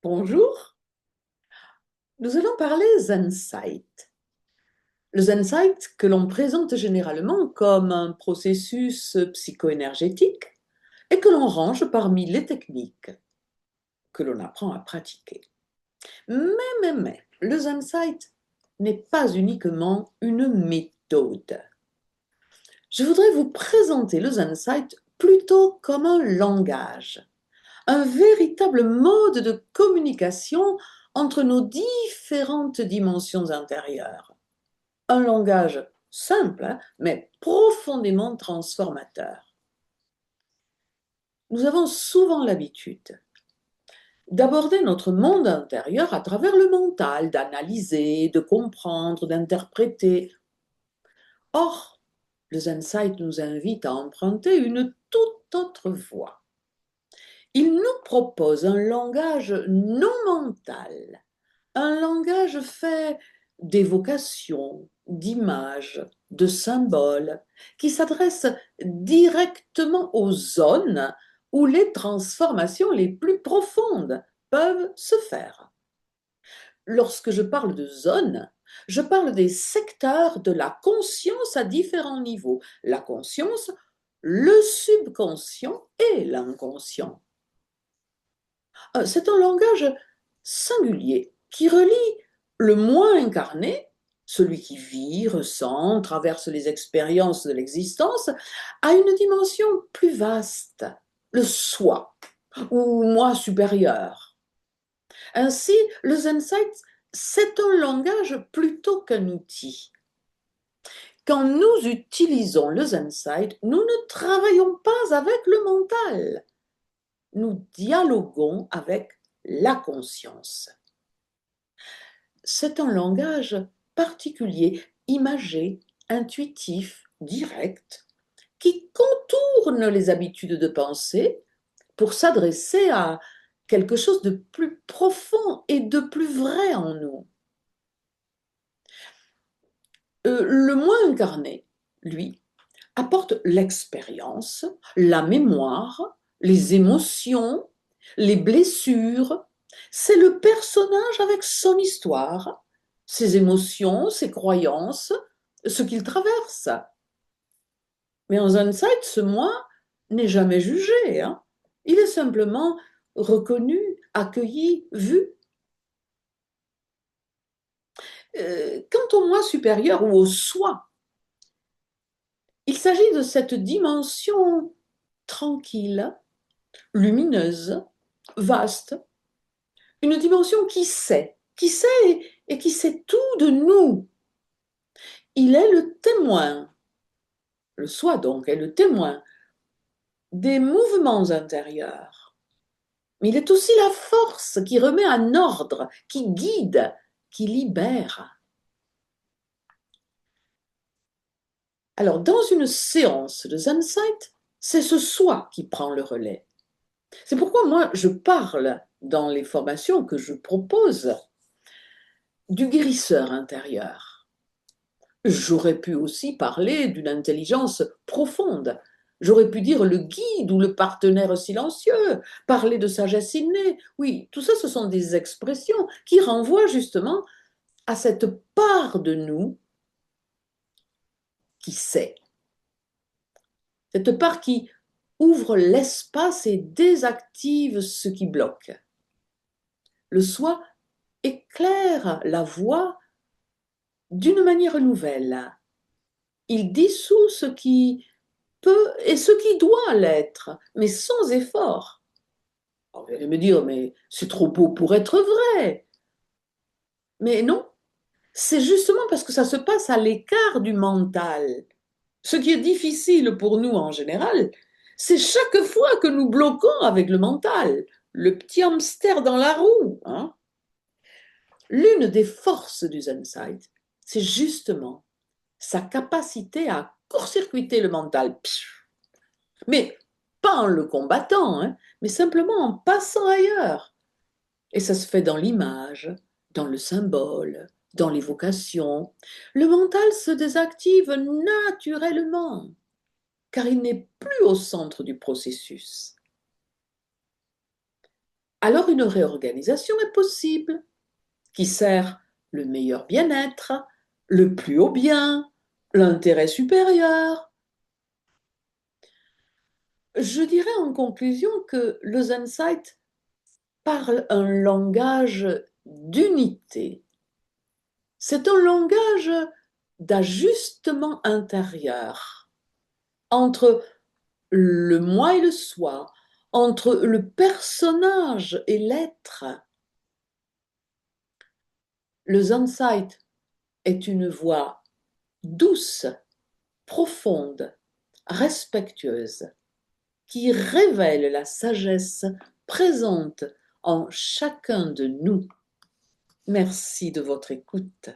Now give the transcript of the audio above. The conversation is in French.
Bonjour, nous allons parler Zensight. Le Zensight que l'on présente généralement comme un processus psycho-énergétique et que l'on range parmi les techniques que l'on apprend à pratiquer. Mais, le Zensight n'est pas uniquement une méthode. Je voudrais vous présenter le Zensight plutôt comme un langage, un véritable mode de communication entre nos différentes dimensions intérieures. Un langage simple, mais profondément transformateur. Nous avons souvent l'habitude d'aborder notre monde intérieur à travers le mental, d'analyser, de comprendre, d'interpréter. Or, le Zensight nous invite à emprunter une toute autre voie. Il nous propose un langage non mental, un langage fait d'évocations, d'images, de symboles, qui s'adresse directement aux zones où les transformations les plus profondes peuvent se faire. Lorsque je parle de zones, je parle des secteurs de la conscience à différents niveaux. La conscience, le subconscient et l'inconscient. C'est un langage singulier qui relie le moi incarné, celui qui vit, ressent, traverse les expériences de l'existence, à une dimension plus vaste, le soi, ou moi supérieur. Ainsi, le Zensight, c'est un langage plutôt qu'un outil. Quand nous utilisons le Zensight, nous ne travaillons pas avec le mental, nous dialoguons avec la conscience. C'est un langage particulier, imagé, intuitif, direct, qui contourne les habitudes de pensée pour s'adresser à quelque chose de plus profond et de plus vrai en nous. Le moi incarné, lui, apporte l'expérience, la mémoire, les émotions, les blessures. C'est le personnage avec son histoire, ses émotions, ses croyances, ce qu'il traverse. Mais en Zensight, ce moi n'est jamais jugé, hein. Il est simplement reconnu, accueilli, vu. Quant au moi supérieur ou au soi, il s'agit de cette dimension tranquille, lumineuse, vaste, une dimension qui sait et qui sait tout de nous. Il est le témoin, le soi donc est le témoin des mouvements intérieurs. Mais il est aussi la force qui remet en ordre, qui guide, qui libère. Alors, dans une séance de Zensight, c'est ce soi qui prend le relais. C'est pourquoi moi, je parle dans les formations que je propose du guérisseur intérieur. J'aurais pu aussi parler d'une intelligence profonde. J'aurais pu dire le guide ou le partenaire silencieux, parler de sagesse innée. Oui, tout ça, ce sont des expressions qui renvoient justement à cette part de nous qui sait. Cette part qui ouvre l'espace et désactive ce qui bloque. Le soi éclaire la voie d'une manière nouvelle. Il dissout ce qui peut et ce qui doit l'être, mais sans effort. Alors, vous allez me dire, mais c'est trop beau pour être vrai. Mais non, c'est justement parce que ça se passe à l'écart du mental. Ce qui est difficile pour nous en général, c'est chaque fois que nous bloquons avec le mental, le petit hamster dans la roue, hein. L'une des forces du Zensight, c'est justement sa capacité à court-circuiter le mental. Mais pas en le combattant, hein, mais simplement en passant ailleurs. Et ça se fait dans l'image, dans le symbole, dans l'évocation. Le mental se désactive naturellement, car il n'est plus au centre du processus. alors une réorganisation est possible, qui sert le meilleur bien-être, le plus haut bien, l'intérêt supérieur. Je dirais en conclusion que le Zen-Site parle un langage d'unité. C'est un langage d'ajustement intérieur entre le moi et le soi, entre le personnage et l'être. Le Zen-Site est une voix douce, profonde, respectueuse, qui révèle la sagesse présente en chacun de nous. Merci de votre écoute.